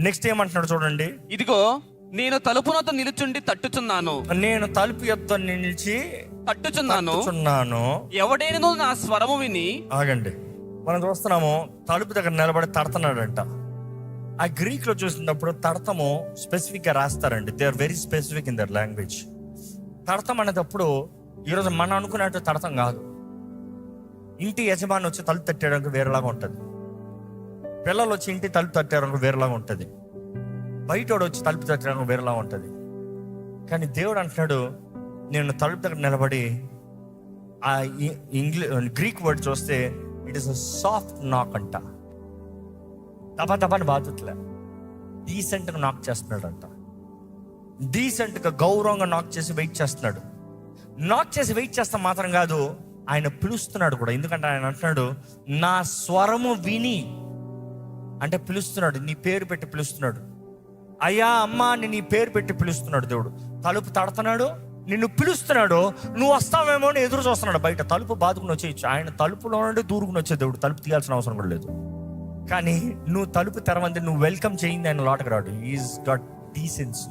Next ఏమంటున్నాడు చూడండి, ఇదిగో నేను తలుపు వద్ద నిలుచుండి తట్టుచున్నాను. నేను తలుపు యొద్ద నిలిచి తట్టుచున్నాను. ఎవడైనా నా స్వరము విని. ఆగండి, మనం చూస్తున్నాము తలుపు దగ్గర నిలబడి తడుతున్నాడంట. ఆ గ్రీక్ లో చూసినప్పుడు తడతము స్పెసిఫిక్ గా రాస్తారండి. They are very specific in their language. తడతం అనేటప్పుడు ఈరోజు మనం అనుకున్నట్టు తడతం కాదు. ఇంటి యజమాని వచ్చి తలుపు తట్టడానికి వేరేలాగా ఉంటుంది, పిల్లలు వచ్చి ఇంటి తలుపు తట్టడానికి వేరేలాగా ఉంటుంది, బయటోడు వచ్చి తలుపు తట్టడానికి వేరేలాగా ఉంటుంది. కానీ దేవుడు అంటున్నాడు, నేను తలుపు దగ్గర నిలబడి, ఆ గ్రీక్ వర్డ్ చూస్తే ఇట్ ఈస్ అ సాఫ్ట్ నాక్ అంట. తపని బాధట్లే, డీసెంట్గా నాక్ చేస్తున్నాడు అంట. డీసెంట్గా గౌరవంగా నాక్ చేసి వెయిట్ చేస్తున్నాడు. నాక్ చేసి వెయిట్ చేస్తాం మాత్రం కాదు, ఆయన పిలుస్తున్నాడు కూడా. ఎందుకంటే ఆయన అంటున్నాడు, నా స్వరము విని. అంటే పిలుస్తున్నాడు, నీ పేరు పెట్టి పిలుస్తున్నాడు. అయ్యా అమ్మా అని నీ పేరు పెట్టి పిలుస్తున్నాడు దేవుడు. తలుపు తడుతున్నాడు, నిన్ను పిలుస్తున్నాడు. నువ్వు వస్తావేమో అని ఎదురు చూస్తున్నాడు బయట. తలుపు బాదుకుని వచ్చేయచ్చు, ఆయన తలుపులో నుండి దూరుకుని వచ్చే దేవుడు. తలుపు తీయాల్సిన అవసరం కూడా లేదు. కానీ నువ్వు తలుపు తెరవంది, నువ్వు వెల్కమ్ చేయింది ఆయన లోటకు రాడు. Is got decency.